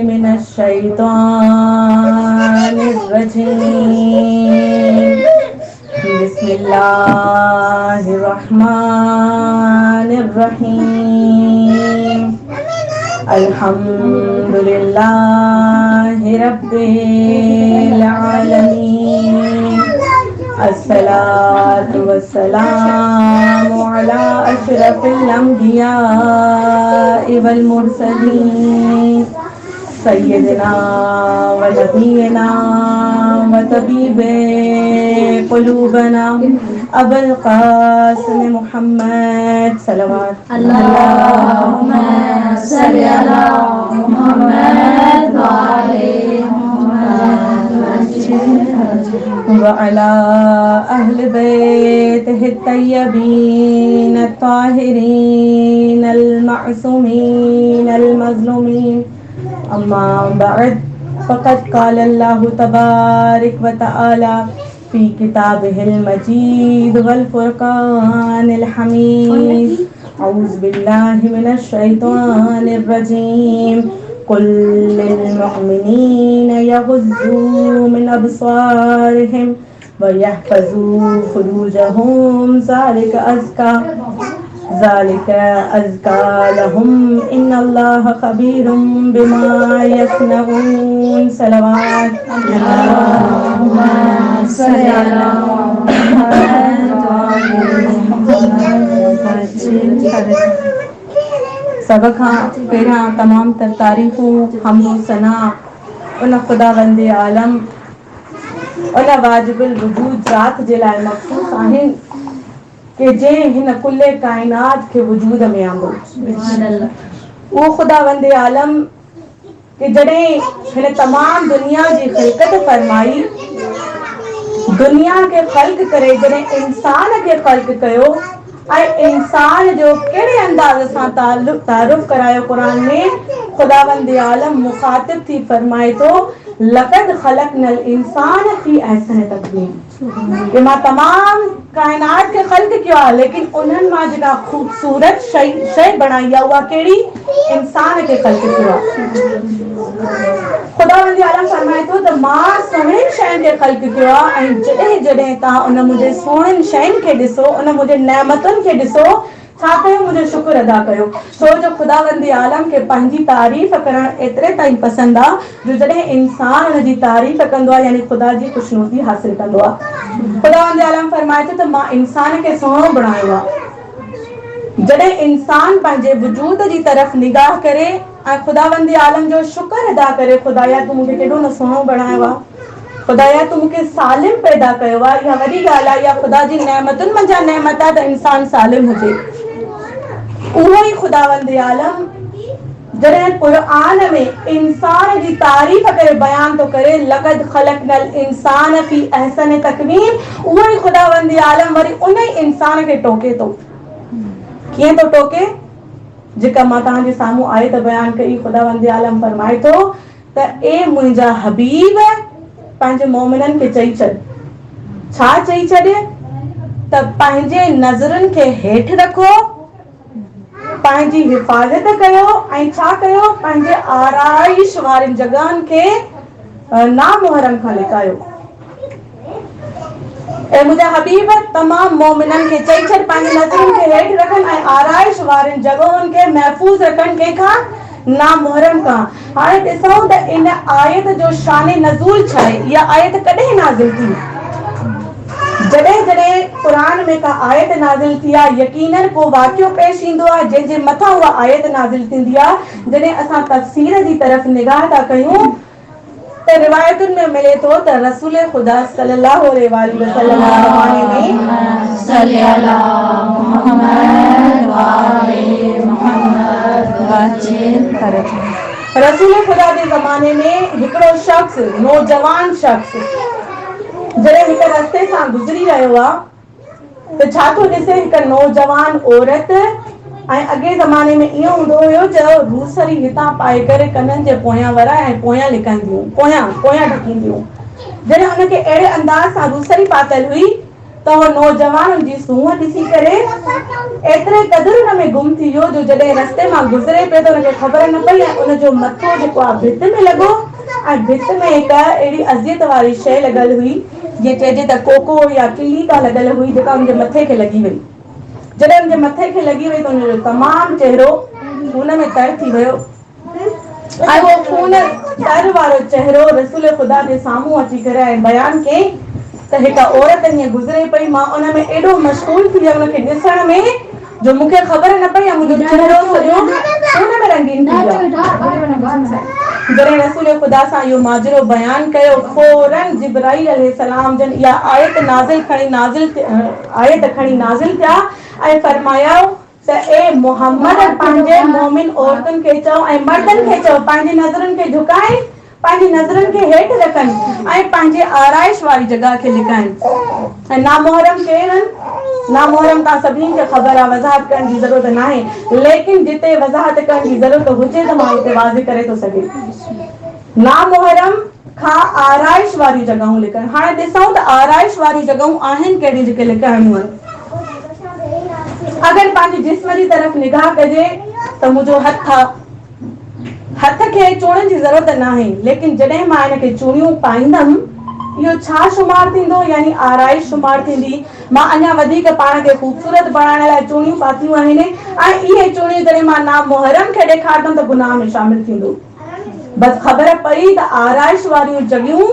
من الشیطان الرجیم بسم اللہ الرحمن الرحیم الحمد للہ رب العالمین الصلاة والسلام علی اشرف الانبیاء والمرسلین سیدنا و نبینا و طبیب قلوبنا ابو القاسم محمد صلوات اللہم صلی علی محمد وعلی وعلى أهل بيته الطيبين الطاهرين المعصومين المظلومين أما بعد فقد قال الله تبارك وتعالى في كتابه المجيد والفرقان الحميد أعوذ بالله من الشيطان الرجيم قل للمؤمنين يغضوا من أبصارهم ويحفظوا فروجهم ذلك أزكى لهم إن الله خبير بما يصنعون صلوات اللہم صلی علی محمد. سب کھاں پیراں تمام تر تعریفوں حمد و ثنا ان خداوند عالم ان واجب الوجود ذات جے لائے مخصوص آہن کہ جے ہن کل کائنات کے وجود میں آندو وہ خداوند عالم کہ جڑے ہن تمام دنیا جی خلقت فرمائی دنیا کے خلق کرے جڑے انسان کے خلق کیو اے انسان جو کیڑے انداز سان تعارف کرایو قرآن میں خداوند عالم مخاطب تھی فرمائے تو لقد خلقنا الانسان فی احسن تقویم کہ ماں تمام کائنات کے خلق کیا لیکن انہوں ماں جگہ خوبصورت شے بنایا ہوا کیڑی انسان کے خلق کیا خداوند عالم فرمائے تو ماں سوہن شین کے خلق کیا جڑے جڑے تا ان مجھے سوہن شین کے ڈسو ان مجھے نعمتن کے ڈسو چھا کہو مجھے شکر ادا کयो سو جو خداوند عالم کے پنجی تعریف کرن ایترے تائیں پسند آ جو جڑے انسان ان جی تعریف کندو یعنی خدا جی خوشنودی حاصل کندو خداوند عالم فرمائے تو ماں انسان کے سوہنو بنایا جڑے انسان پنجے وجود جی طرف نگاہ کرے خداوند عالم جو شکر ادا کرے خدایا تو مجھے کیڑو نہ سوہنو بنایا وا خدایا تو مجھے سالم پیدا کयो وا یا وڈی ڳالھ آ یا خدا جی نعمتن منجا نعمت آ تو انسان سالم ہوجے وہی خداوند عالم جڑے قرآن میں انسان جی تعریف کرے بیان تو کرے لقد خلقنا الانسان فی احسن تقویم وہی خداوند عالم وری انہی انسان کے ٹوکے تو کیے تو ٹوکے جکا ماں تاں جے ساموں آئے تو بیان کئی خداوند عالم فرمائے تو اے منجا حبیب پانچے مومنن کے چئی چھڑ چھا چئی چھڑے تب پانچے نظرن کے ہیٹھ رکھو پانچی حفاظت کयो ऐं छा कयो पंहिंजे आराइश वारनि जॻहनि खे नामुहरम खां लिकायो ऐं मुंहिंजा हबीब तमाम मोमिननि खे चई छॾ पंहिंजी नज़रुनि खे हेठि रखनि ऐं आराइश वारनि जॻहुनि खे महफ़ूज़ रखनि कंहिंखां नामुहरम खां हाणे ॾिसूं त इन आयत जो शान नज़ूल छा आहे इहा आयत कॾहिं नाज़िल थी जॾहिं जॾहिं क़ुरान में का आयत नाज़िल थी आहे यकीनन को वाक़ियो पेश ईंदो आहे जंहिंजे मथां उहा आयत नाज़िल थींदी आहे जॾहिं असां तफ़सीर जी तरफ़ निगाह था कयूं त रिवायतुनि में मिले थो त रसूल ख़ुदा सल्लल्लाहु अलैहि वसल्लम ज़माने में صلی علی محمد وعلی محمد रसूल ख़ुदा जे ज़माने में हिकिड़ो शख़्स नौजवान शख़्स जॾहिं हिक रस्ते सां गुज़री रहियो आहे त छा थो ॾिसे हिक नौजवान औरत ऐं अॻे ज़माने में इहो हूंदो हुयो जो रूसरी हितां पाए करे कननि जे पोयां वरा ऐं पोयां लिकाईंदियूं पोयां ढकींदियूं जॾहिं हुनखे अहिड़े अंदाज़ सां रूसरी पातल हुई त उहो नौजवान जी सूंहं ॾिसी करे एतिरे क़दुरु हुन में गुम थी वियो जो जॾहिं रस्ते मां गुज़रे पियो त हुनखे ख़बर न पई ऐं उनजो मथो जेको आहे भित में लॻो ऐं भित में हिकु अहिड़ी अज़ियत वारी शइ लॻल हुई जीअं चइजे त कोको या किली का लॻल हुई जेका हुनजे मथे खे लॻी वई। जॾहिं हुनजे मथे खे लॻी वई त हुनजो तमामु चहिरो खून में तर थी वियो ऐं उहो खून तर वारो चहिरो रसूल ख़ुदा जे साम्हूं अची करे ऐं बयानु कयईं त हिकु औरत हीअं गुज़रे पई, मां उन में एॾो मशगूल थी वियमि हुनखे ॾिसण में जो मूंखे ख़बर न पई ऐं मुंहिंजो चहिरो सॼो खून में रंगीन थी वियो। जॾहिं रसूल ख़ुदा सां इहो माजरो बयानु कयो फौरन जिब्राईल अलैहिस्सलाम जन इहा आयत खणी नाज़िल थिया ऐं फरमाया त ए मोहम्मद पंहिंजे मोमिन औरतुनि खे चओ ऐं मर्दनि खे चओ पंहिंजी नज़रुनि खे झुकाइनि, पंहिंजी नज़रुनि खे हेठि रखनि ऐं पंहिंजे आराइश वारी जॻह खे लिकाइनि। ऐं नामुहरम केरु आहिनि? नामुहरम तव्हां सभिनी खे ख़बर आहे, वज़ाहत करण जी ज़रूरत न आहे, लेकिन जिते वज़ाहत करण जी ज़रूरत हुजे त मां उते वाज़े करे थो सघे। नामुहरम खां आराइश वारी जॻहूं लिकाइनि। हाणे ॾिसूं त आराइश वारी जॻहूं आहिनि कहिड़ी जेके लिकाइणियूं आहिनि। अगरि पंहिंजे जिस्म जी तरफ़ निगाह कजे त मुंहिंजो हथ खे चूड़नि जी ज़रूरत न आहे, लेकिन जॾहिं मां हिनखे चूड़ियूं पाईंदमि इहो छा शुमार थींदो, यानी आराइश शुमार थींदी। मां अञा वधीक पाण खे ख़ूबसूरत बणाइण लाइ चूड़ियूं पातियूं आहिनि ऐं इहे चूड़ियूं जॾहिं मां नामुहरम खे ॾेखारंदमि त गुनाह में शामिल थींदो। बसि ख़बर पई त आराइश वारियूं जॻहियूं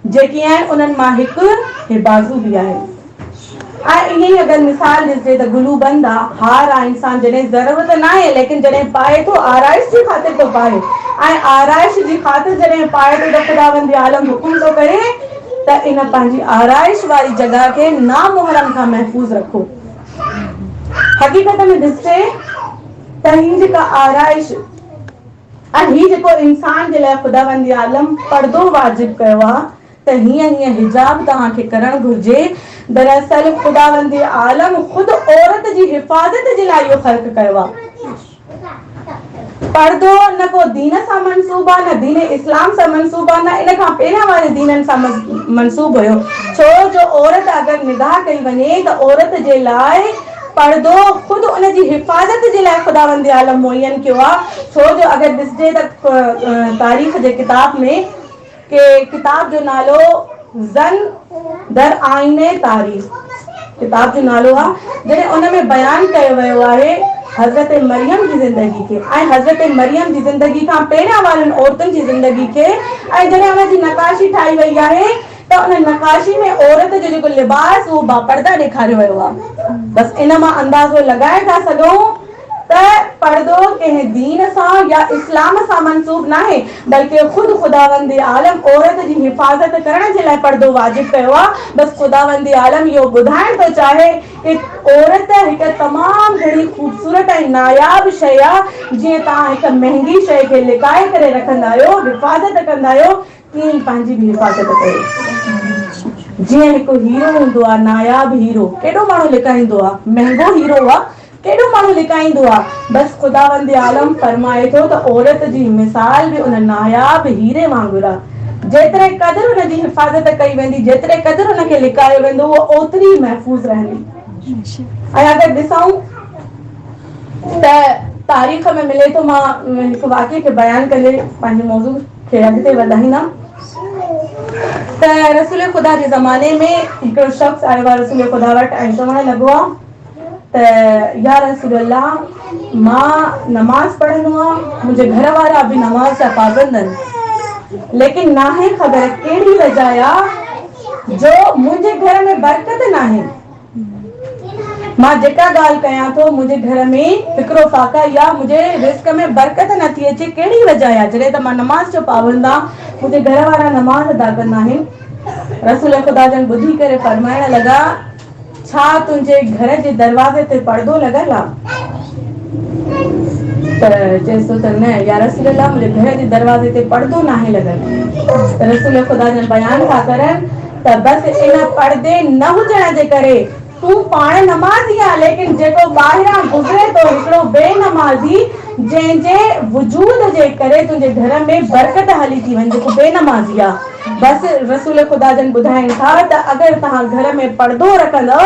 जेकी आहिनि उन्हनि मां हिकु बाज़ू बि आहे। ऐं ईअं ई अगरि मिसाल ॾिसिजे त गुलू बंद आहे, हार आहे, इंसान जॾहिं ज़रूरत न आहे लेकिन जॾहिं पाए थो आराइश जी ख़ातिर थो पाए ऐं आराइश जी ख़ातिर जॾहिं पाए थो त ख़ुदावंद आलम हुकुम थो करे त इन पंहिंजी आराइश वारी जॻह खे नामुहरम खां महफ़ूज़ रखो। हक़ीक़त में ॾिसिजे त हीअ जेका आराइश ऐं हीअ जेको इंसान जे लाइ ख़ुदावंद आलम पर्दो वाजिब कयो आहे त हीअं हिजाब तव्हांखे करणु घुर्जे। दरअसल ख़ुदावंद आलम ख़ुदि औरत जी हिफ़ाज़त जे लाइ इहो ख़ल्क़ कयो आहे। पर्दो न को दीन सां मनसूब आहे, न दीन इस्लाम सां मनसूब आहे, न इन खां पहिरियां वारे दीननि सां मनसूब हुयो। छो जो औरत अगरि निगाह कई वञे त औरत जे लाइ पर्दो ख़ुदि उन जी हिफ़ाज़त जे लाइ ख़ुदावंद आलम मुयन कयो आहे। छो जो अगरि ॾिसिजे त तारीख़ जे किताब में के किताब जो नालो ज़न दर आईने तारीख़ किताब जो नालो आहे, जॾहिं उन में बयानु कयो वियो आहे हज़रत मरियम जी ज़िंदगी खे ऐं हज़रत मरियम जी ज़िंदगी खां पहिरियां वारनि औरतुनि जी ज़िंदगी खे, ऐं जॾहिं हुन जी नक़ाशी ठाही वई आहे त उन नक़ाशी में औरत जो जेको लिबास उहो बापर्दा ॾेखारियो वियो आहे। बसि इन मां अंदाज़ो लॻाए था सघूं त पर्दो कंहिं दीन सां या इस्लाम सां मनसूब न आहे, बल्कि ख़ुदि ख़ुदावंद आलम औरत जी हिफ़ाज़त करण जे लाइ पर्दो वाजिब कयो आहे। बसि ख़ुदावंद आलम इहो ॿुधाइण थो चाहे कि औरत हिकु तमामु घणी ख़ूबसूरत ऐं नायाब शइ आहे। जीअं तव्हां हिकु महांगी शइ खे लिकाए करे रखंदा आहियो, हिफ़ाज़त कंदा आहियो, तीअं ई पंहिंजी बि हिफ़ाज़त कयो। जीअं हिकु हीरो हूंदो आहे, नायाब हीरो, केॾो माण्हू लिकाईंदो आहे, महांगो हीरो आहे, केॾो माण्हू लिकाईंदो आहे। बसि ख़ुदावंद आलम फरमाए थो त औरत जी मिसाल बि उन नायाब हीरे वांगुरु आहे। जेतिरे क़दुरु हुन जी हिफ़ाज़त कई वेंदी, जेतिरे क़दुरु हुनखे लिकायो वेंदो, उहो ओतिरी महफ़ूज़ रहंदी। ऐं अगरि ॾिसूं त तारीख़ में मिले थो, मां हिकु वाक़िए खे बयानु करे पंहिंजे मौज़ू खे अॻिते वधाईंदमि त रसूल ख़ुदा जे ज़माने में हिकिड़ो शख़्स आयो आहे रसूल ख़ुदा वटि ऐं चवणु लॻो आहे त या रसूल अल्लाह, मां नमाज़ पढ़ंदो आहियां, मुंहिंजे घर वारा बि नमाज़ जा पाबंद आहिनि, लेकिन नाहे ख़बर कहिड़ी वजह आहे जो मुंहिंजे घर में बरकत नाहे। मां जेका ॻाल्हि कयां थो, मुंहिंजे घर में हिकिड़ो फाका या मुंहिंजे रिस्क में बरकत नथी अचे, कहिड़ी वजह आहे? जॾहिं त मां नमाज़ जो पाबंद आहियां, मुंहिंजे घर वारा नमाज़ अदा कंदा आहिनि। रसूल ख़ुदा जन ॿुधी करे फरमाइण लॻा, छा तुंहिंजे घर जे दरवाज़े ते पर्दो लॻल आहे? त चएसि थो त न या रसूल अल्लाह, मुंहिंजे घर जे दरवाज़े ते पर्दो नाहे लॻल। त रसूल ख़ुदा जन बयानु था करनि त बसि इन पर्दे न हुजण जे करे तूं पाण नमाज़ी आहे, लेकिन जेको ॿाहिरां गुज़रे थो हिकिड़ो बेनमाज़ी, जंहिंजे वजूद जे करे तुंहिंजे घर में बरकत हली थी वञे, जेको बेनमाज़ी आहे। बसि रसूल ख़ुदा जन ॿुधाइनि था त अगरि तव्हां घर में पर्दो रखंदव,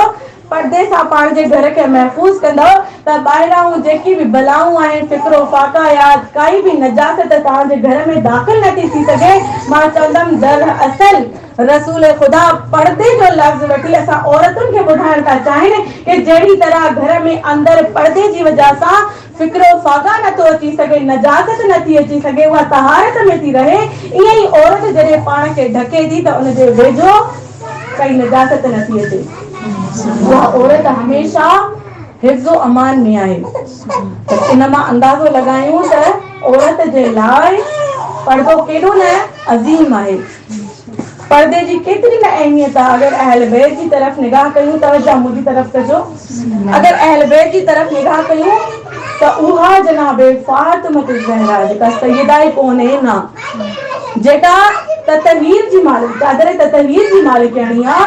पर्दे सां पाण जे घर खे महफ़ूज़ कंदव त ॿाहिरां जेकी बि बलाऊं आहिनि, फिक्रो फाका या काई बि नजासत तव्हांजे घर में दाख़िल नथी थी सघे। मां चवंदमि दरअसल रसूल ख़ुदा पर्दे जो लफ़्ज़ वठी असां औरतुनि खे ॿुधाइण था चाहिनि कि जहिड़ी तरह घर में अंदरि पर्दे जी वजह सां फिक्रो फाका नथो अची सघे, नजासत नथी अची सघे, उहा तहारत में थी रहे, ईअं ई औरत जॾहिं पाण खे ढके थी त उनजे वेझो काई नजासत नथी अचे। उहा औरत हमेशा हिफ्ज़ो अमान में आहे। त इन मां अंदाज़ो लॻायूं त औरत जे लाइ पर्दो केॾो न अज़ीम आहे। पर्दे जी केतिरी न अहमियत आहे। अगर अहल बैत जी तरफ़ निगाह कयूं, तवज्जो मुंहिंजी तरफ़ कजो, अगर अहल बैत जी तरफ़ निगाह कयूं त उहा जनाबे फातिमा ज़हरा जेका सैयदा कौनैन आहे, जेका ततहीर जी मालिक, चादर ततहीर जी मालिकाणी आहे,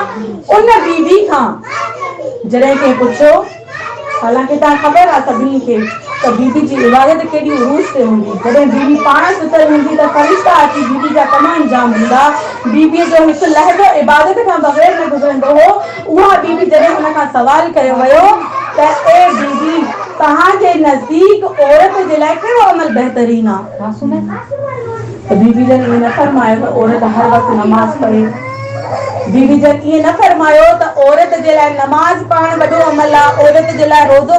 उन बीबी खां जॾहिं कंहिं पुछियो, हालांकि तव्हां ख़बर आहे सभिनी खे त बीबी जी इबादत केॾी उरूज ते हूंदी। जॾहिं बीबी पाण सुतल हूंदी त फ़रिश्ता अची बीबी जा कम अंजाम ॾींदा। बीबीअ जो हिकु लहज़ो इबादत खां बग़ैर न गुज़रंदो हो। उहा बीबी जॾहिं हुन खां सवाल कयो वियो त ए बीबी, तव्हांजे नज़दीक औरत जे लाइ कहिड़ो अमल बहितरीन आहे? त बीबी जन इएं न फरमायो त औरत हर वक़्तु नमाज़ पढ़े। बीबी जन इएं न फरमायो त औरत जे लाइ नमाज़ पढ़णु वॾो अमल आहे, औरत जे लाइ रोज़ो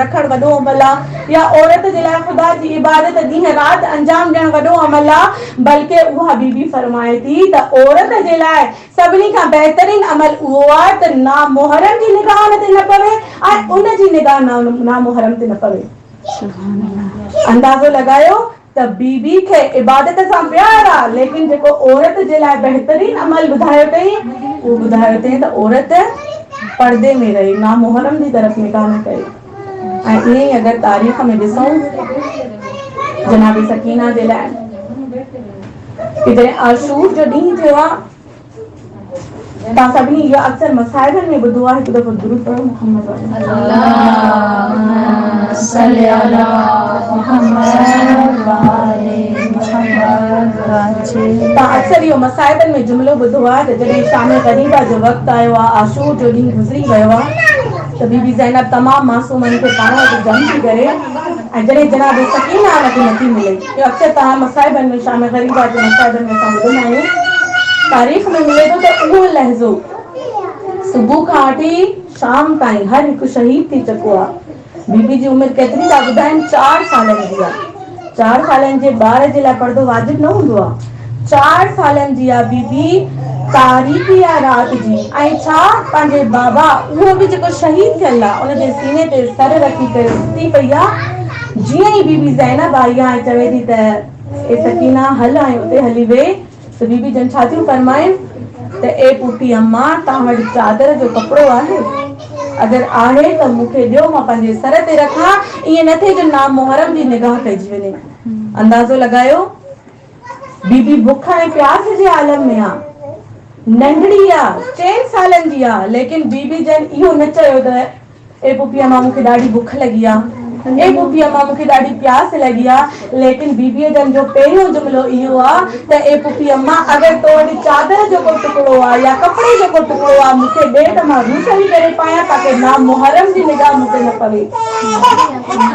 रखणु वॾो अमल आहे, या औरत जे लाइ ख़ुदा जी इबादत ॾींहुं राति अंजाम ॾियणु वॾो अमल आहे। बल्कि उहा बीबी फरमाए थी त औरत जे लाइ सभिनी खां बहितरीन अमल उहो आहे त नामुहरम जी निगाह ते न पवे ऐं उन जी निगाह नामुहरम ते न पवे। अंदाज़ो लॻायो त बीबी खे इबादत सां प्यार आहे, लेकिन जेको औरत जे लाइ बहितरीन अमल ॿुधायो अथई, उहो ॿुधायो अथई त औरत पर्दे में रहे, नामुहरम जी तरफ़ निगाह न करे। ऐं ईअं ई अगरि तारीख़ में ॾिसूं जनाब सकीना जे लाइ कि जॾहिं आशूर जो ॾींहुं थियो आहे, तव्हां सभिनी इहो अक्सर मसाइबनि में ॿुधो आहे, हिकु दफ़ो दुरूद पढ़ो मुहम्मद सल्ली अला मुहम्मद व आले मुहम्मद। तव्हां अक्सर इहो मसाइबनि में जुमिलो ॿुधो आहे त जॾहिं शाम ग़रीबा जो वक़्तु आयो आहे, आशूर जो ॾींहुं गुज़री वियो आहे, त बीबी ज़ैनब तमामु मासूमनि खे पाण वटि जम थी करे ऐं जॾहिं जनाब सकीना हुनखे नथी मिले, इहो अक्सर तव्हां मसाइबनि में शाम ग़रीबा जे मसाइबनि में असां ॿुधंदा आहियूं, तारीख़ में मिले थो त उहो लहज़ो सुबुह खां वठी शाम ताईं हर हिकु शहीद थी चुको आहे। बीबी जी उमिरि केतिरी था ॿुधाइनि? 4 सालनि जी आहे। 4 सालनि जे ॿार जे लाइ पर्दो वाजिब न हूंदो आहे। 4 सालनि जी आहे बीबी, तारीख़ी आहे राति जी, ऐं छा पंहिंजे बाबा उहो बि जेको शहीद थियल आहे उनजे सीने ते सर रखी करे सुती पई आहे। जीअं ई बीबी ज़ैनब आई आहे ऐं चवे थी त ए सकीना हल ऐं उते हली वे, त बीबी जन छा थियूं फरमाइनि त ए पुटी अम्मा, तव्हां वटि चादर जो कपिड़ो आहे? अगरि आहे त मूंखे ॾियो, मां पंहिंजे सर ते रखां, ईअं न थिए जो नामुहरम जी निगाह पइजी वञे। अंदाज़ो लॻायो, बीबी बुख ऐं प्यास जे आलम में आहे, नंढड़ी आहे, 4 सालनि जी आहे, लेकिन बीबी जन इहो न चयो त ए पुफी अम्मा मूंखे ॾाढी बुख लॻी आहे, ए पुफी अम्मा मूंखे ॾाढी प्यास लॻी आहे, लेकिन बीबीअ जन जो पहिरियों जुमिलो इहो आहे त ए पुफी अम्मा, अगरि तो वटि चादर जो को टुकड़ो आहे या कपिड़े जो को टुकड़ो आहे, मूंखे ॾे त मां रूसरी करे पायां ताकी नामुहरम जी निगाह मूं ते न पवे।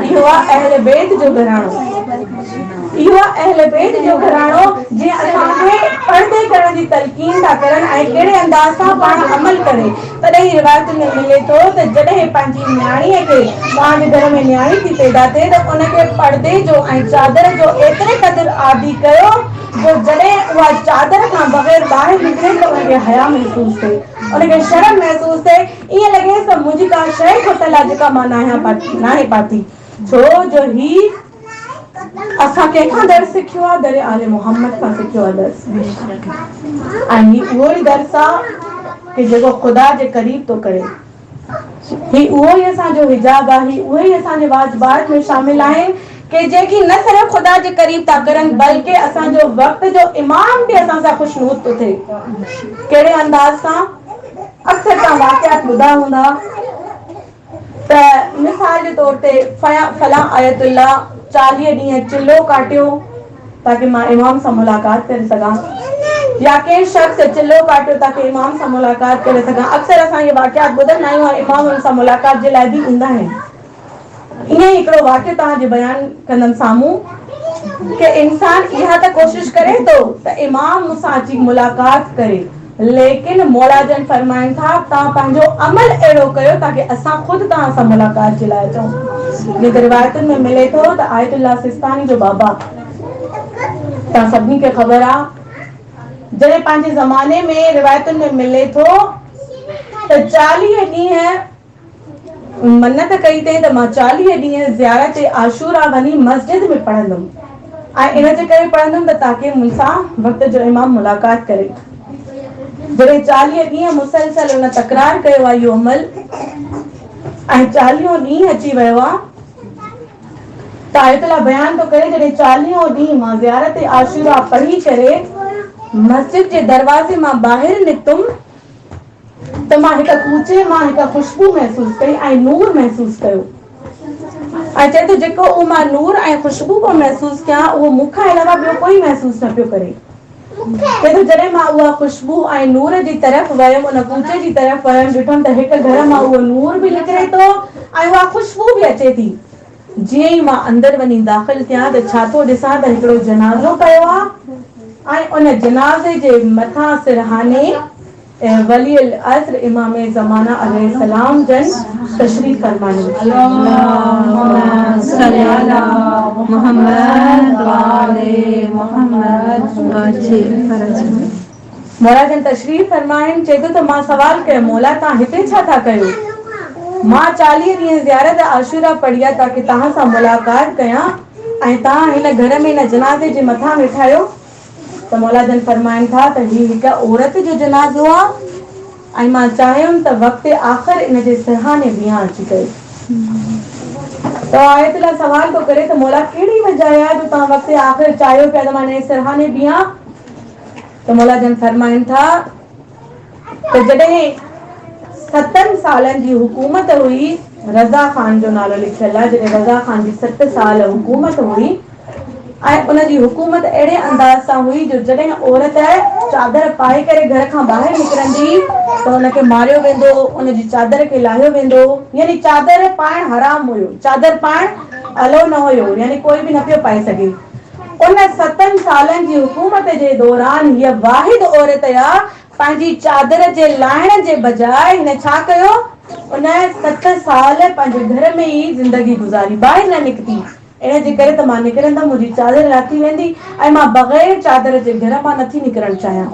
इहो आहे अहल बैत जो घराणो। इहो अहल बैत जो घराणो जीअं असांखे पर्दे करण जी तलकीन था करनि ऐं कहिड़े अंदाज़ सां पाण अमल करे। तॾहिं रिवायत में मिले थो त जॾहिं पंहिंजी न्याणीअ खे तव्हांजे घर में न्याणी थी पैदा थिए त उनखे पर्दे जो ऐं चादर जो एतिरे क़दुरु आदी कयो जो जॾहिं उहा चादर खां बग़ैर ॿाहिरि निकिरे त उनखे हया महसूस थिए, उनखे शर्म महसूस थिए, ईअं लॻेसि त मुंहिंजी का शइ खुटल आहे जेका मां नाहे पाती। छो जो ही असां कंहिंखां दर्स सिखियो आहे? दर आले मोहम्मद खां सिखियो आहे दर्स। ऐं ही उहो ई दर्स आहे कि जेको ख़ुदा जे क़रीब थो करे। ही उहो ई असांजो हिजाब आहे, ही उहे ई असांजे वाजिबात में शामिल आहिनि कि जेकी न सिर्फ़ ख़ुदा जे क़रीब था करनि, बल्कि असांजो वक़्त जो इमाम बि असां सां ख़ुशनूद थो थिए। कहिड़े अंदाज़ सां? अक्सर तव्हां वाक़ियात ॿुधा हूंदा त मिसाल जे तौर ते फलां आयतुल्लाह 40 ॾींहं चिल्लो काटियो ताकि मां इमाम सां मुलाक़ात करे सघां। या के शख्स चिल्लो काटियो ताकि इमाम सां मुलाक़ात करे सघां। अक्सर असां इहे वाक़ियात ॿुधंदा आहियूं ऐं इमाम हुन सां मुलाक़ात जे लाइ बि ईंदा आहिनि। ईअं ई हिकिड़ो वाक़ियो तव्हांजे बयानु कंदमि साम्हूं कि इंसान इहा त कोशिश करे थो त इमाम मूंसां अची मुलाक़ात करे, लेकिन मौला जन फरमाइनि था तव्हां पंहिंजो अमल अहिड़ो कयो ताकि असां ख़ुदि तव्हां सां मुलाक़ात जे लाइ अचूं। जेके रिवायतुनि में मिले थो त आयतुल्लाह सिस्तानी जो बाबा, तव्हां सभिनी खे ख़बर आहे, जॾहिं पंहिंजे ज़माने में रिवायतुनि में मिले थो त 40 ॾींहं मन्नत कई अथई त मां 40 ॾींहं ज़ियारत आशूरा वञी मस्जिद में पढ़ंदुमि ऐं इन जे करे पढ़ंदुमि त ताकि मूंसां वक़्त जो इमाम मुलाक़ात करे। जॾहिं 40 ॾींहं मुसलसल उन तकरार कयो आहे इहो अमल ऐं 40 ॾींहं अची वियो आहे त आयतुल्लाह बयान थो करे जॾहिं 40 ॾींहं मां ज़ियारत आशूरा पढ़ी करे मस्जिद जे दरवाज़े मां ॿाहिरि निकितुमि त मां हिक कूचे मां हिक ख़ुशबू महसूस कई ऐं नूर महसूस कयो। ऐं चए थो जेको उहो मां नूर ऐं ख़ुशबू पियो महसूस कयां उहो मूंखां अलावा ॿियो कोई महसूस न पियो करे। चए थो जॾहिं मां उहा ख़ुशबू ऐं नूर जी तरफ़ वियमि, उन कूचे जी तरफ़ वियमि, ॾिठमि त हिक घर मां उहो नूर बि निकिरे थो ऐं उहा ख़ुशबू बि अचे थी। जीअं ई मां अंदरि वञी दाख़िल थियां त छा थो ॾिसां त हिकिड़ो जनाज़ो कयो आहे ऐं उन जनाज़े जे मथां सिरहाने वली अल असर इमाम ज़माना अलैहिस्सलाम जन तशरीफ़ फरमाइनि। मौला जन तशरीफ़ फरमाइनि। चए थो त मां सवाल कयो मौला तव्हां हिते छा था कयो? मां 40 ॾींहं ज़ियारत आशूरा पढ़ी आहे ताकि तव्हां सां मुलाक़ात कयां ऐं तव्हां हिन घर में हिन जनाज़े जे मथां वेठा आहियो। त मौला जन फरमाइनि था त हीअ हिकु औरत जो जनाज़ो आहे ऐं मां चाहियुमि त वक़्त आख़िर इन जे सिरहाने बीहां अची करे। त आयतुल्लाह सवाल थो करे त मौला कहिड़ी वजह आहे जो तव्हां वक़्त आख़िर चाहियो पिया त मां हिन जे सिरहाने बीहां? त मौला जन फरमाइनि था त जॾहिं 7 सालनि जी हुकूमत हुई, रज़ा ख़ान जो नालो लिखियल आहे, जॾहिं रज़ा ख़ान जी 7 साल हुकूमत हुई ऐं उन जी हुकूमत अहिड़े अंदाज़ सां हुई जो जॾहिं औरत चादर पाए करे घर खां ॿाहिरि निकिरंदी त उनखे मारियो वेंदो, उन जी चादर खे लाहियो वेंदो, यानी चादर पाइण हराम हुयो, चादर पाइण अलो न हुयो, यानी कोई बि न पियो पाए सघे। उन 7 सालनि जी हुकूमत जे दौरान हीअ वाहिद औरत आहे पंहिंजी चादर जे लाहिण जे बजाय हिन छा कयो, उन 7 साल पंहिंजे घर में ई ज़िंदगी गुज़ारी, ॿाहिरि न निकिती। इन जे करे त मां निकिरंदमि, मुंहिंजी चादर लाथी वेंदी ऐं मां बग़ैर चादर जे घर मां नथी निकिरणु चाहियां।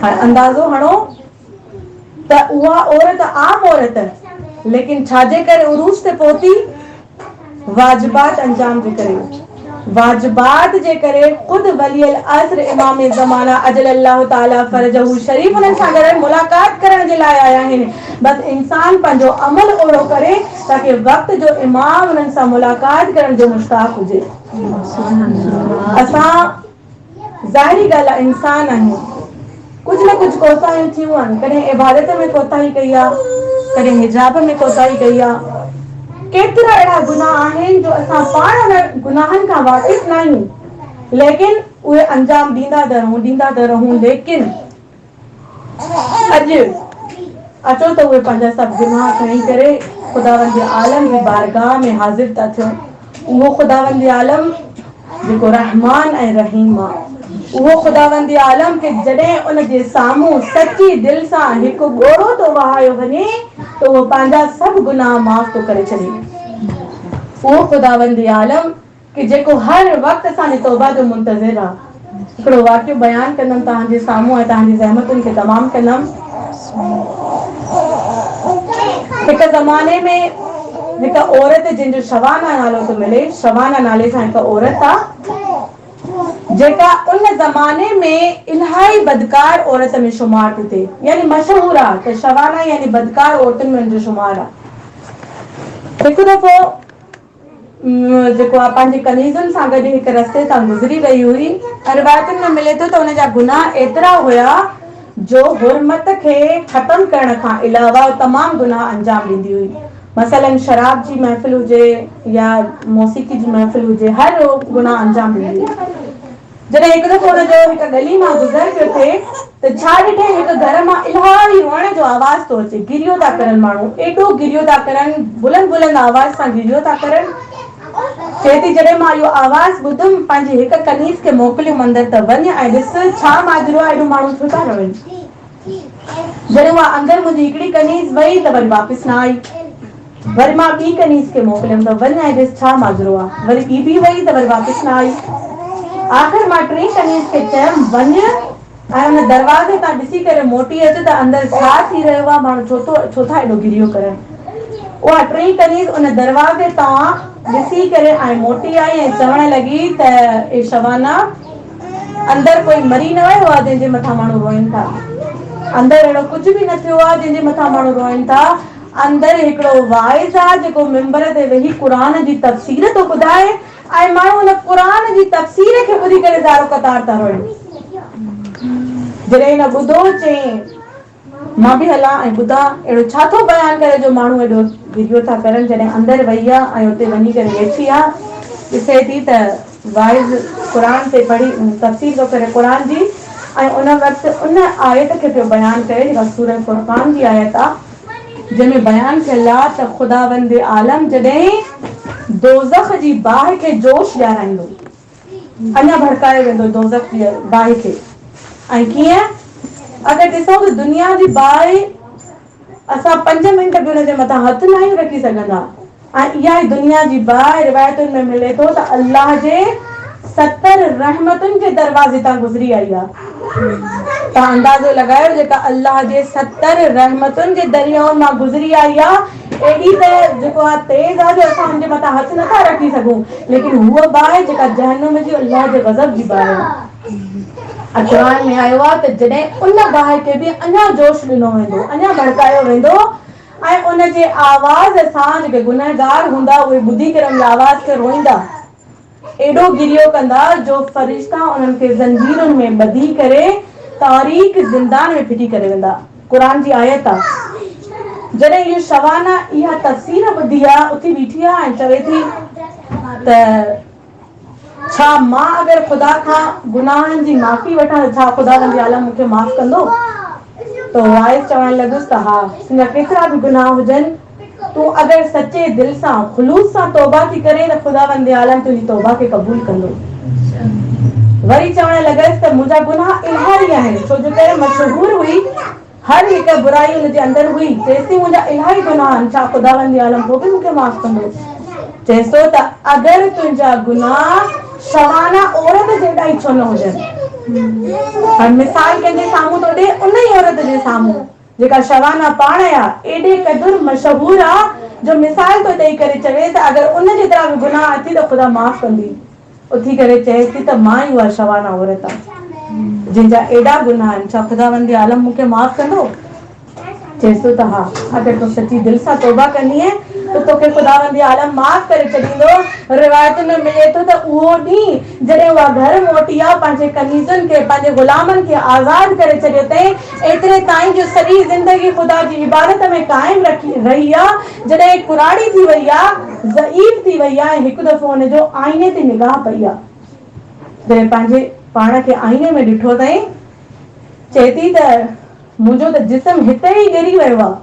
हाणे अंदाज़ो हणो त उहा औरत आम औरत, लेकिन छाजे करे उरूज ते पहुती? वाजिबात अंजाम जे करे। वाजिबात जे करे ख़ुदि वली अल असर इमाम ज़माना अजलल्लाहु ताला फरजहू शरीफ उन्हनि सां गॾु मुलाक़ात करण जे लाइ आया आहिनि। बसि इंसान पंहिंजो अमल ओहिड़ो करे ताकि वक़्त जो इमाम उन्हनि सां मुलाक़ात करण जो मुश्ताक़ हुजे। असां ज़ाहिरी ॻाल्हि आहे इंसान आहियूं, कुझु न कुझु कोताहियूं थियूं आहिनि, कॾहिं इबादत में कोताही कई आहे, कॾहिं हिजाब में कोताही कई आहे, केतिरा अहिड़ा गुनाह आहिनि जो असां पाण उन गुनाहनि खां वाक़िफ़ न आहियूं, लेकिन उहे अंजाम ॾींदा त रहूं, लेकिन अॼु अचो त उहे पंहिंजा सभु गुनाह खणी करे ख़ुदावंद आलम जी बारगाह में हाज़िर था थियनि। उहो ख़ुदावंद आलम जेको रहमान ऐं रहीम आहे, उहो ख़ुदावंद आलम खे जॾहिं उन जे साम्हूं सची दिलि सां हिकु ॻोड़ो थो वहायो वञे त उहो पंहिंजा सभु गुनाह माफ़ थो करे छॾे। उहो ख़ुदावंद आलम कि जेको हर वक़्त असांजी तौबा जो मुंतज़िर आहे। हिकिड़ो वाक़ियो बयानु कंदमि तव्हांजे साम्हूं ऐं तव्हांजी ज़हमतुनि खे तमामु कंदमि। हिकु ज़माने में हिकु औरत जंहिंजो शवाना नालो थो मिले, शवाना नाले सां हिकु औरत आहे जेका उन ज़माने में इलाही बदकार औरत में शुमार थी थिए, यानी मशहूर आहे त शवाना यानी बदकार औरतुनि में जो शुमार आहे। हिकु दफ़ो जेको आहे पंहिंजे कनीज़ुनि सां गॾु हिकु रस्ते सां गुज़री रही हुई ऐं रिवायतुनि में मिले थो त हुनजा गुनाह एतिरा हुया जो हुरमत खे ख़तमु करण खां अलावा तमामु गुनाह अंजाम ॾींदी हुई। मसलन शराब जी महफ़िल हुजे या मौसीक़ी जी महफ़िल हुजे, हर गुनाह अंजाम ॾींदी हुई। जॾहिं हिकु दफ़ो हुनजो हिकु गली मां गुज़र पियो थिए त छा ॾिठे हिकु घर मां इलाही रोअण जो आवाज़ थो अचे, गिरियो था करनि माण्हू, एॾो गिरियो था करनि, बुलंद बुलंद आवाज़ सां गिरियो था करनि। चए थी जॾहिं मां इहो आवाज़ ॿुधमि पंहिंजे हिकु कनीज़ खे मोकिलियो अंदरि त वञ ऐं ॾिस छा माजरो आहे, एॾो माण्हू छो था रहनि। जॾहिं उहा अंदरि मुंहिंजी हिकिड़ी कनीज़ वई त वरी वापसि न आई। वरी मां ॿी कनीज़ खे मोकिलियमि त वञ ऐं ॾिस छा माजरो आहे, वरी ॿी बि वई त वरी वापसि न आई। आख़िर मां टी कनीज़ खे चयमि वञ ऐं हुन दरवाज़े तां ॾिसी करे मोटी अच त अंदरि छा थी रहियो आहे, माण्हू छो था एॾो गिरियो करनि। उहा टी कनीज़ उन दरवाज़े तां ॾिसी करे ऐं मोटी आई ऐं चवण लॻी त ए शबाना अंदरि कोई मरी न वियो आहे जंहिंजे मथां माण्हू रोइनि था, अंदरि अहिड़ो कुझु बि न थियो आहे जंहिंजे मथां माण्हू रोइनि था। अंदरि हिकिड़ो वाइज़ आहे जेको मिंबर ते वेही क़ुर जी तफ़सीर थो ॿुधाए ऐं माण्हू हुन क़ुर जी तफ़सीर खे ॿुधी करे ज़ारो क़तार था रोइनि। जॾहिं हिन ॿुधो चयईं मां बि हलां ऐं ॿुधां अहिड़ो छा थो बयानु करे जो माण्हू एॾो गिरियो था करनि। जॾहिं अंदरि वई आहे ऐं हुते वञी करे वेठी आहे, ॾिसे थी त वाइज़ क़ुर ते पढ़ी तफ़सीर थो करे क़ुर जी ऐं उन वक़्तु उन आयत खे पियो बयानु करे जेका सूरह फुरक़ान जी आयत आहे, जंहिंमें बयानु कयल आहे त ख़ुदावंद आलम जॾहिं दोज़ख जी बाहि खे जोश ॾियाराईंदो, अञा भड़कायो वेंदो दोज़ख जी बाहि खे। ऐं कीअं अगरि ॾिसूं त दुनिया जी बाहि असां 5 मिंट बि हुनजे मथां हथु न आहियूं रखी सघंदा ऐं इहा ई दुनिया जी बाहि रिवायतुनि में मिले थो त अल्लाह जे 70 रहमतुनि जे दरवाज़े तां गुज़री आई आहे। तव्हां अंदाज़ो लॻायो जेका अल्लाह जे 70 रहमतुनि जे दरियाउनि मां गुज़री आई आहे, एॾी त जेको आहे तेज़ आहे जो असां हुनजे मथां हथु नथा रखी सघूं, लेकिन हूअ बाहि जेका जहन्नम जी अल्लाह जे गज़ब जी बाहि आहे। क़ुर में आयो आहे त जॾहिं उन बाहि खे बि अञा जोश ॾिनो वेंदो, अञा भड़कायो वेंदो ऐं उनजे आवाज़ सां जेके गुनहगार हूंदा उहे ॿुधी करे उन आवाज़ खे रोईंदा, एॾो गिरियो कंदा जो फ़रिश्ता उन्हनि खे ज़ंजीरुनि में ॿधी करे तारीख़ ज़िंदान में फिटी करे वेंदा। क़ुर जी आयत आहे। जॾहिं इहा शबाना इहा तफ़सीर ॿुधी आहे, उथी बीठी आहे ऐं चवे थी त छा मां अगरि ख़ुदा खां गुनाहनि जी माफ़ी वठां त छा ख़ुदावंद आलम मूंखे माफ़ कंदो? तो वाइस चवण लॻुसि त हा, तुंहिंजा केतिरा बि गुनाह हुजनि, तूं अगरि सचे दिलि सां ख़ुलूस सां तौबा थी करे त ख़ुदावंद आलम तुंहिंजी तौबा खे क़बूल कंदो। वरी चवण लॻसि त मुंहिंजा गुनाह इलाही आहिनि, छो जो करे मशहूर हुई, हर हिकु बुराई हुनजे अंदरि हुई। चएसि मुंहिंजा इलाही गुनाह आहिनि, छा ख़ुदावंद आलम पोइ बि मूंखे माफ़ कंदो? चएसि थो त अगरि तुंहिंजा गुनाह शबाना औरत जेॾा ई छो न हुजनि, मिसाल कंहिंजे साम्हूं थो ॾे उन ई औरत जे साम्हूं जेका शबाना पाण आहे एॾे क़दुरु मशहूर आहे जो मिसाल थो ॾेई करे चवे त अगरि उन जेतिरा बि गुनाह अची त ख़ुदा माफ़ कंदी। उथी करे चए थी त मां ई उहा शबाना औरत आहे जंहिंजा एॾा गुनाह आहिनि, छा ख़ुदावंद आलम मूंखे माफ़ कंदो? चएसि थो त हा, अगरि तूं सची दिलि सां तौबा कंदीअ त तोखे ख़ुदावंद आलम माफ़ करे छॾींदो। रिवायतुनि में मिले थो त उहो ॾींहुं जॾहिं उहा घर मोटी आहे, पंहिंजे कनीज़ुनि खे पंहिंजे ग़ुलामनि खे आज़ादु करे छॾियो अथई, एतिरे ताईं जो सॼी ज़िंदगी ख़ुदा जी इबादत में क़ाइमु रही आहे। जॾहिं कुराड़ी थी वई आहे, ज़ईफ़ थी वई आहे, हिकु दफ़ो हुनजो आईने ते निगाह पई आहे, जॾहिं पंहिंजे पाण खे आईने में ॾिठो अथई, चए थी त मुंहिंजो त जिस्म हिते ई ॻरी वियो आहे।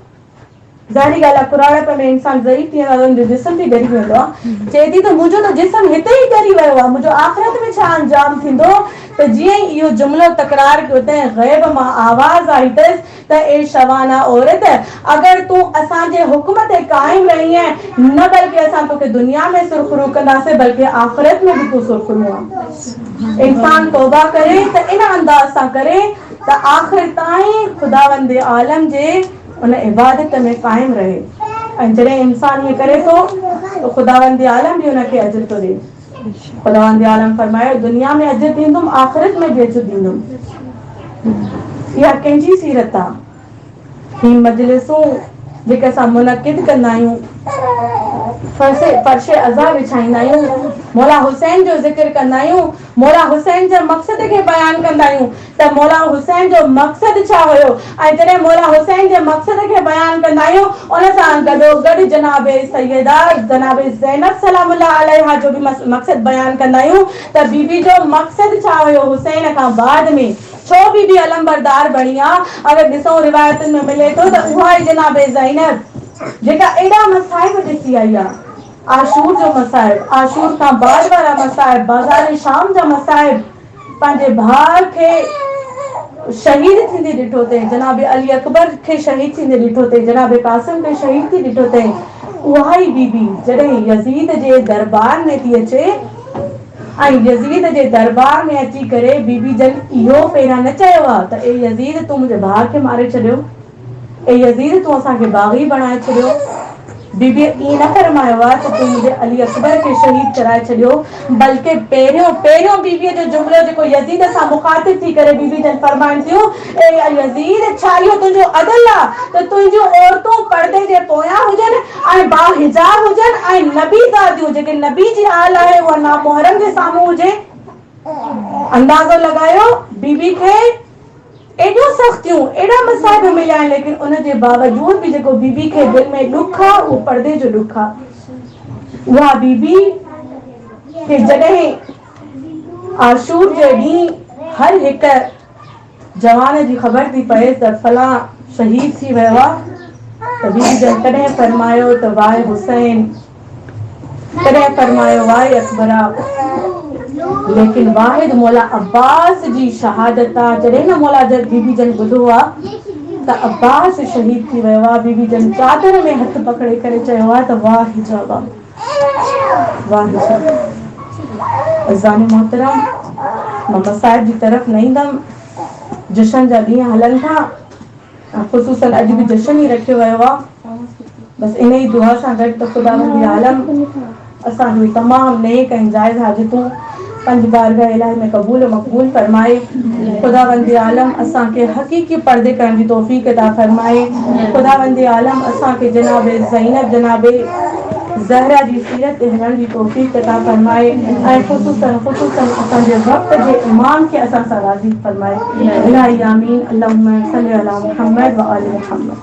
ज़ाहिरी ॻाल्हि आहे, कुराड़प में इंसान ज़ईफ़ थी वेंदो आहे, हुनजो जिस्म बि ॻरी वेंदो आहे। चए थी त मुंहिंजो त जिस्म हिते ई ॻरी वियो आहे, मुंहिंजो आख़िरत में छा अंजाम थींदो? त जीअं ई इहो जुमिलो तकरार कयो अथई, ग़ैब मां आवाज़ आई अथसि त ए शबाना औरत, अगरि तूं असांजे हुक्म ते क़ाइमु रही ऐं न बल्कि असां तोखे दुनिया में सुरख़ुरू कंदासीं, बल्कि आख़िरत में बि तूं सुरख़ुरू आहे। इंसान तौबा करे त इन अंदाज़ सां करे त आख़िर ताईं ख़ुदावंद आलम जे उन इबादत में क़ाइमु रहे। ऐं जॾहिं इंसान ईअं करे थो त ख़ुदावंद आलम बि हुनखे अजर थो ॾे। ख़ुदावंद आलम फरमायो दुनिया में अजर ॾींदुमि, आख़िरत में बि अजर ॾींदुमि। इहा कंहिंजी सीरत आहे? ही मजलिसूं जेके असां मुनक़िद कंदा आहियूं, फर्श अज़ा विछाईंदा आहियूं, मौला हुसैन जो ज़िक्र कंदा आहियूं, मौला हुसैन जे मक़सद खे बयानु कंदा आहियूं त मौला हुसैन जो मक़सद छा हुयो। ऐं जॾहिं मौला हुसैन जे मक़सद खे बयानु कंदा आहियूं उन सां गॾोगॾु जनाब सैयदा जनाब ज़ैनब सलामुल्लाह अलैहा जो बि मक़सद बयानु कंदा आहियूं त बीबी जो मक़सद छा हुयो हुसैन खां बाद में, छो बीबी अलमबरदार बणी आहे। अगरि ॾिसूं रिवायतुनि में मिले थो त उहा ई जनाब ज़ैनब जेका एॾा मसाइब ॾिसी आई आहे, आशूर जो मसाइब, आशूर खां बाद वारा मसाइब, बाज़ार शाम जा मसाइब, पंहिंजे भाउ खे शहीद थींदे ॾिठो अथई, जनाब अली अकबर खे शहीद थींदे ॾिठो अथई, जनाब कासिम खे शहीद थी ॾिठो अथई। उहा ई बीबी जॾहिं यज़ीद जे दरबार में थी अचे ऐं यज़ीद जे दरबार में अची करे बीबी जन इहो पहिरियां न चयो आहे त ए यज़ीद तूं मुंहिंजे भाउ खे मारे छॾियो, ए यज़ीद तूं असांखे बाग़ी बणाए छॾियो। बीबी ईअं न फरमायो आहे त तूं मुंहिंजे अली अकबर खे शहीद कराए छॾियो, बल्कि पहिरियों बीबीअ जो जुमिलो जेको यज़ीद सां मुखातिब थी करे बीबी जन फरमाइनि थियूं, ए यज़ीद छा इहो तुंहिंजो अदल आहे त तुंहिंजूं औरतूं पर्दे जे पोयां हुजनि ऐं बाहिजाब हुजनि ऐं नबी दादियूं जेके नबी जी हाल आहे उहा नामुहरम जे साम्हूं हुजे। अंदाज़ो लॻायो बीबी खे एॾियूं सख़्तियूं एॾा मसाइब मिलिया आहिनि, लेकिन उन जे बावजूद बि जेको बीबी खे दिलि में ॾुख आहे उहो पर्दे जो ॾुख आहे। उहा बीबी खे जॾहिं आशूर जे ॾींहुं हर हिक जवान जी ख़बर थी पए त फलां शहीद थी वियो आहे त बीबी जन कॾहिं फरमायो त वाहे हुसैन, कॾहिं फरमायो वाहे अकबरा, लेकिन वाहिद मौला अब्बास जी शहादत आहे। जॾहिं न मौला बीबी जन ॿुधो आहे त अब्बास शहीद थी वियो आहे, बीबी जन चादर में हथ पकड़े करे चयो आहे त वाह हिजाबा, वाह हिजाबा। अज़ान मोहतरम, मां मसाइब जी तरफ़ न ईंदमि, जशन जा ॾींहं हलनि था, ख़ुसूसन अॼु बि जशन ई रखियो वियो आहे। बसि इन ई दुआ सां गॾु त ख़ुदावंद आलम असांजो तमामु नेक ऐं जाइज़ हाजतूं पंज बारगाह इलाही में क़बूल मक़बूल फरमाए। ख़ुदावंद आलम असांखे हक़ीक़ी पर्दे करण जी तौफ़ीक़ अता फरमाए। ख़ुदावंद आलम असांखे जनाब ज़ैनब जनाब ज़हरा जी सीरत ते हलण जी तौफ़ीक़ अता फरमाए ऐं ख़ुसूसन असांजे वक़्त जे इमाम खे असां सां राज़ी फरमाए। इलाही आमीन। अल्लाहुम्मा सल्ली अला मुहम्मद व आलि मुहम्मद।